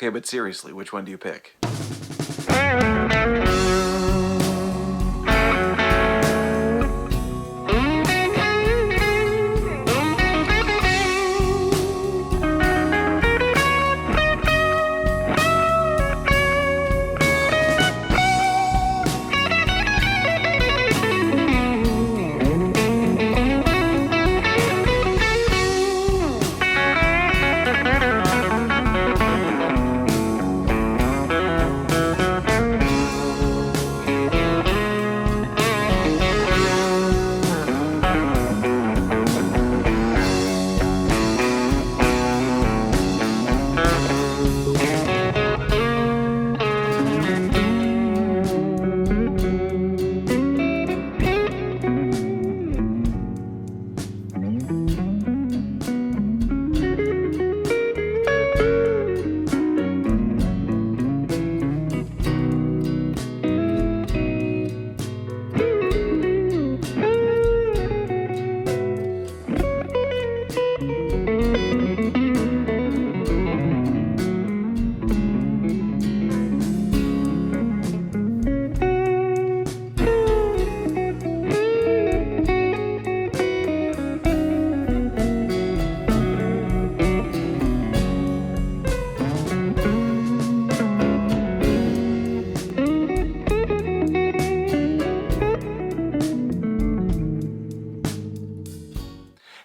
Okay, but seriously, which one do you pick?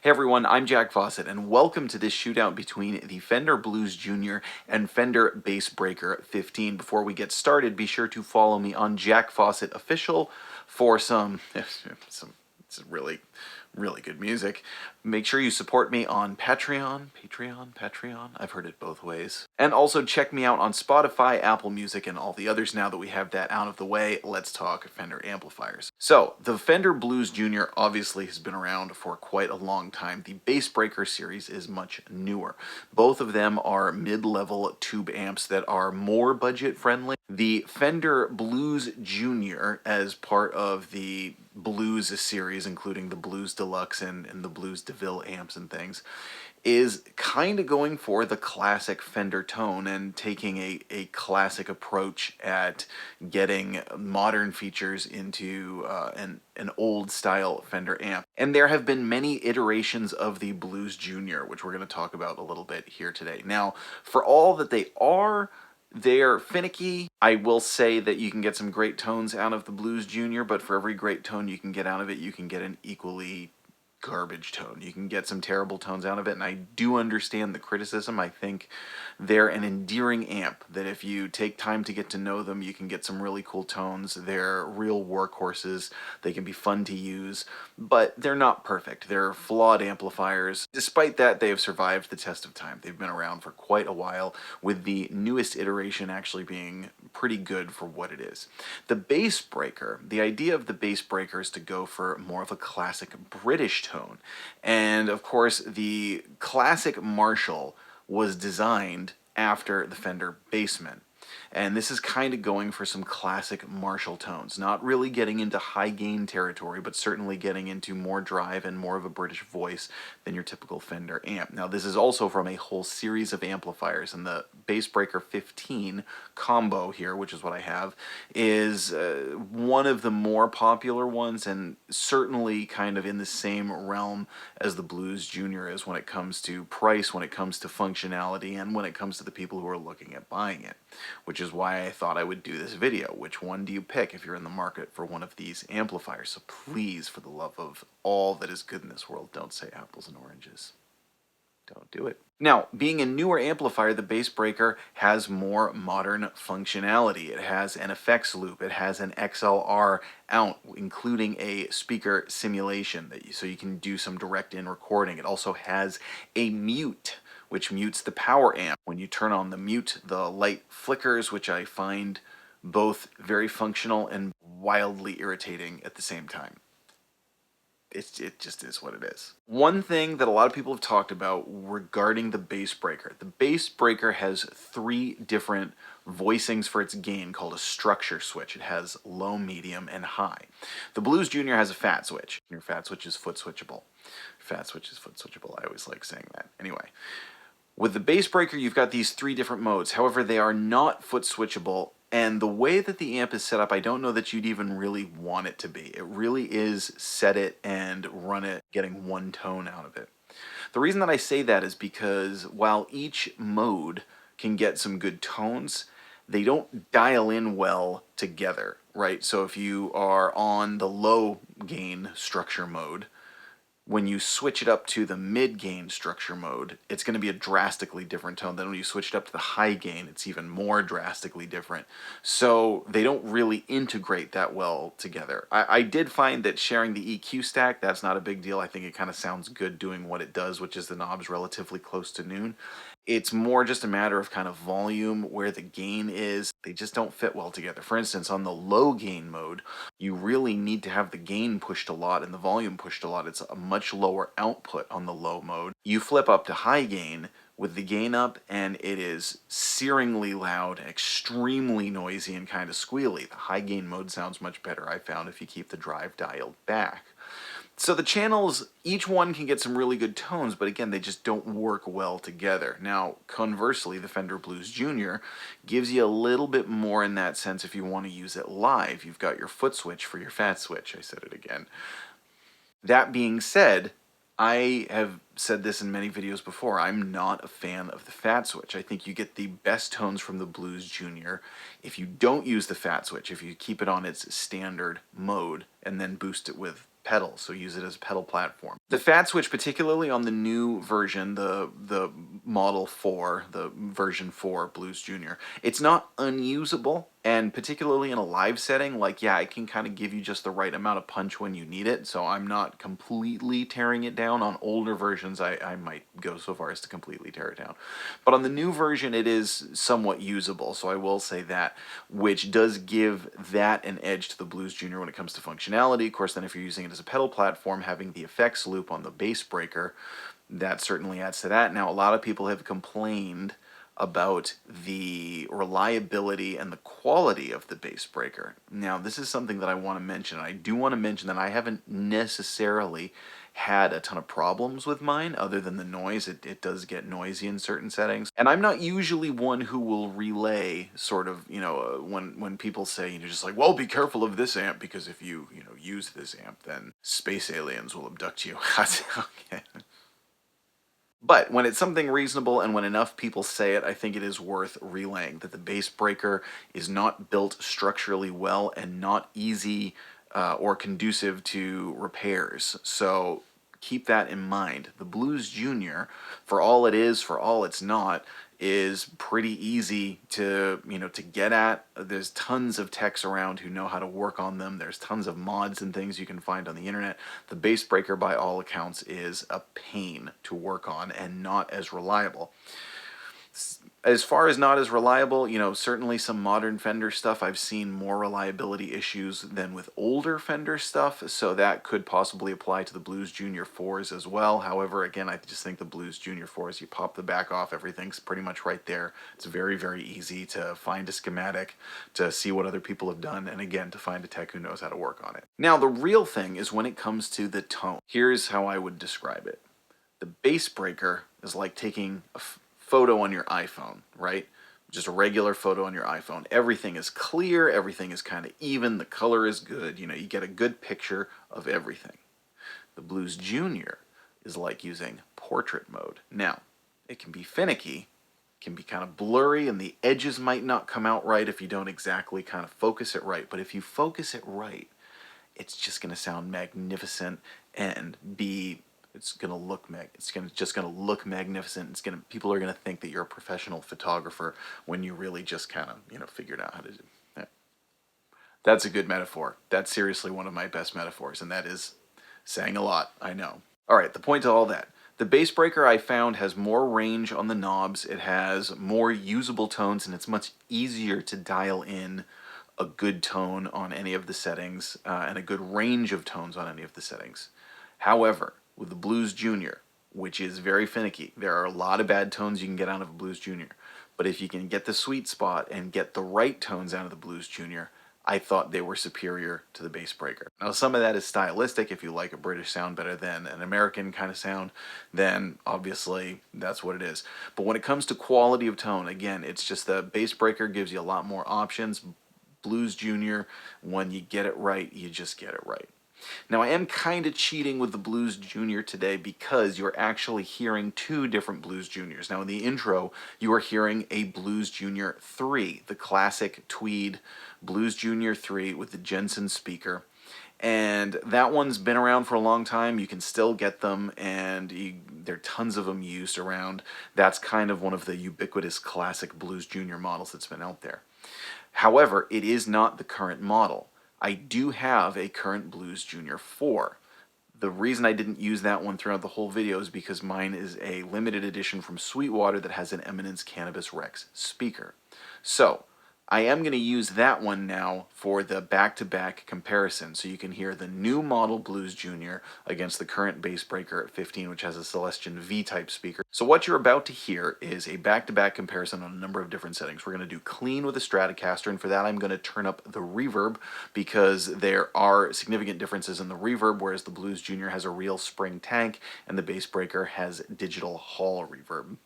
Hey everyone, I'm Jack Fossett, and welcome to this shootout between the Fender Blues Jr. and Fender Bassbreaker 15. Before we get started, be sure to follow me on Jack Fossett Official for some really good music. Make sure you support me on Patreon, I've heard it both ways. And also check me out on Spotify, Apple Music, and all the others. Now that we have that out of the way, let's talk Fender amplifiers. So, the Fender Blues Jr. obviously has been around for quite a long time. The Bassbreaker series is much newer. Both of them are mid-level tube amps that are more budget-friendly. The Fender Blues Jr., as part of the Blues series, including the Blues Deluxe and the Blues DeVille amps and things, is kind of going for the classic Fender tone and taking a classic approach at getting modern features into an old style Fender amp. And there have been many iterations of the Blues Jr., which we're going to talk about a little bit here today. Now, for all that they're finicky. I will say that you can get some great tones out of the Blues Jr., but for every great tone you can get out of it, you can get an equally garbage tone. You can get some terrible tones out of it, and I do understand the criticism. I think they're an endearing amp that if you take time to get to know them, you can get some really cool tones. They're real workhorses. They can be fun to use, but they're not perfect. They're flawed amplifiers. Despite that, they have survived the test of time. They've been around for quite a while, with the newest iteration actually being pretty good for what it is. The Bassbreaker, the idea of the Bassbreaker is to go for more of a classic British tone. And of course, the classic Marshall was designed after the Fender Bassman. And this is kind of going for some classic Marshall tones. Not really getting into high gain territory, but certainly getting into more drive and more of a British voice than your typical Fender amp. Now, this is also from a whole series of amplifiers, and the Bassbreaker 15 combo here, which is what I have, is one of the more popular ones, and certainly kind of in the same realm as the Blues Jr. is when it comes to price, when it comes to functionality, and when it comes to the people who are looking at buying it. Which is why I thought I would do this video. Which one do you pick if you're in the market for one of these amplifiers? So please, for the love of all that is good in this world, don't say apples and oranges. Don't do it. Now, being a newer amplifier, the Bassbreaker has more modern functionality. It has an effects loop. It has an XLR out, including a speaker simulation, so you can do some direct-in recording. It also has a mute, which mutes the power amp. When you turn on the mute, the light flickers, which I find both very functional and wildly irritating at the same time. It just is what it is. One thing that a lot of people have talked about regarding the Bassbreaker. The Bassbreaker has 3 different voicings for its gain called a structure switch. It has low, medium, and high. The Blues Jr. has a fat switch. Your fat switch is foot switchable. Fat switch is foot switchable. I always like saying that. Anyway. With the Bassbreaker, you've got these 3 different modes. However, they are not foot switchable, and the way that the amp is set up, I don't know that you'd even really want it to be. It really is set it and run it, getting one tone out of it. The reason that I say that is because while each mode can get some good tones, they don't dial in well together, right? So if you are on the low gain structure mode, when you switch it up to the mid-gain structure mode, it's going to be a drastically different tone. Then when you switch it up to the high gain, it's even more drastically different. So they don't really integrate that well together. I did find that sharing the EQ stack, that's not a big deal. I think it kind of sounds good doing what it does, which is the knobs relatively close to noon. It's more just a matter of kind of volume, where the gain is. They just don't fit well together. For instance, on the low gain mode, you really need to have the gain pushed a lot and the volume pushed a lot. It's a much lower output on the low mode. You flip up to high gain with the gain up, and it is searingly loud, extremely noisy, and kind of squealy. The high gain mode sounds much better, I found, if you keep the drive dialed back. So the channels, each one can get some really good tones, but again, they just don't work well together. Now, conversely, the Fender Blues Jr. gives you a little bit more in that sense if you want to use it live. You've got your foot switch for your fat switch. I said it again. That being said, I have said this in many videos before, I'm not a fan of the fat switch. I think you get the best tones from the Blues Jr. if you don't use the fat switch, if you keep it on its standard mode and then boost it with pedal, so use it as a pedal platform. The fat switch, particularly on the new version, the Model 4, the version 4 Blues Jr., it's not unusable, and particularly in a live setting, like, yeah, it can kind of give you just the right amount of punch when you need it, so I'm not completely tearing it down. On older versions, I might go so far as to completely tear it down. But on the new version, it is somewhat usable, so I will say that, which does give that an edge to the Blues Jr. when it comes to functionality. Of course, then if you're using it as a pedal platform, having the effects loop on the Bassbreaker, that certainly adds to that. Now, a lot of people have complained about the reliability and the quality of the Bassbreaker. Now, this is something that I want to mention. I do want to mention that I haven't necessarily had a ton of problems with mine, other than the noise. It does get noisy in certain settings. And I'm not usually one who will relay sort of, when people say, just like, well, be careful of this amp, because if you, use this amp, then space aliens will abduct you. Okay. But when it's something reasonable and when enough people say it, I think it is worth relaying that the Bassbreaker is not built structurally well and not easy or conducive to repairs. So keep that in mind. The Blues Jr., for all it is, for all it's not, is pretty easy to, to get at. There's tons of techs around who know how to work on them. There's tons of mods and things you can find on the internet. The Bassbreaker, by all accounts, is a pain to work on and not as reliable. As far as not as reliable, certainly some modern Fender stuff, I've seen more reliability issues than with older Fender stuff, so that could possibly apply to the Blues Jr. 4s as well. However, again, I just think the Blues Jr. 4s, you pop the back off, everything's pretty much right there. It's very, very easy to find a schematic, to see what other people have done, and again, to find a tech who knows how to work on it. Now, the real thing is when it comes to the tone. Here's how I would describe it. The Bassbreaker is like taking a photo on your iPhone, right? Just a regular photo on your iPhone. Everything is clear, everything is kind of even, the color is good, you get a good picture of everything. The Blues Jr. is like using portrait mode. Now, it can be finicky, can be kind of blurry, and the edges might not come out right if you don't exactly kind of focus it right, but if you focus it right, it's just going to sound magnificent and it's gonna look just gonna look magnificent. People are gonna think that you're a professional photographer when you really just kind of figured out how to do that. That's a good metaphor. That's seriously one of my best metaphors, and that is saying a lot, I know. All right, the point to all that. The Bassbreaker, I found, has more range on the knobs. It has more usable tones, and it's much easier to dial in a good tone on any of the settings and a good range of tones on any of the settings. However, with the Blues Jr., which is very finicky, there are a lot of bad tones you can get out of a Blues Jr., but if you can get the sweet spot and get the right tones out of the Blues Jr., I thought they were superior to the Bassbreaker. Now, some of that is stylistic. If you like a British sound better than an American kind of sound, then obviously that's what it is. But when it comes to quality of tone, again, it's just the Bassbreaker gives you a lot more options. Blues Jr, when you get it right, you just get it right. Now, I am kind of cheating with the Blues Jr today because you're actually hearing two different Blues Juniors. Now, in the intro, you are hearing a Blues Jr 3, the classic tweed Blues Jr 3 with the Jensen speaker. And that one's been around for a long time. You can still get them, and there are tons of them used around. That's kind of one of the ubiquitous classic Blues Jr models that's been out there. However, it is not the current model. I do have a current Blues Jr 4. The reason I didn't use that one throughout the whole video is because mine is a limited edition from Sweetwater that has an Eminence Cannabis Rex speaker. So, I am going to use that one now for the back-to-back comparison, so you can hear the new model Blues Jr against the current Bassbreaker at 15, which has a Celestion V-type speaker. So what you're about to hear is a back-to-back comparison on a number of different settings. We're going to do clean with a Stratocaster, and for that I'm going to turn up the reverb because there are significant differences in the reverb, whereas the Blues Jr has a real spring tank and the Bassbreaker has digital hall reverb.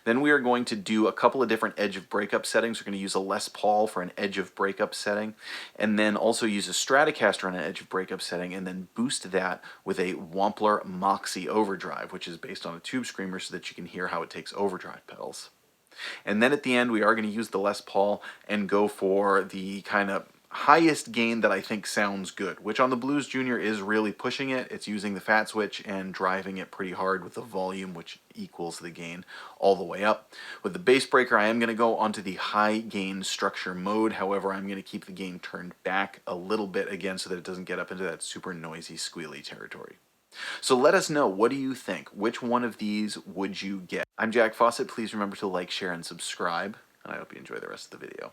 Then we are going to do a couple of different edge of breakup settings. We're going to use a Les Paul for an edge of breakup setting, and then also use a Stratocaster on an edge of breakup setting, and then boost that with a Wampler Moxie overdrive, which is based on a tube screamer so that you can hear how it takes overdrive pedals. And then at the end, we are going to use the Les Paul and go for the kind of highest gain that I think sounds good, which on the Blues Jr is really pushing it. It's using the fat switch and driving it pretty hard with the volume, which equals the gain all the way up. With the Bassbreaker, I am going to go onto the high gain structure mode. However, I'm going to keep the gain turned back a little bit again so that it doesn't get up into that super noisy, squealy territory. So let us know, what do you think? Which one of these would you get? I'm Jack Fossett. Please remember to like, share, and subscribe, and I hope you enjoy the rest of the video.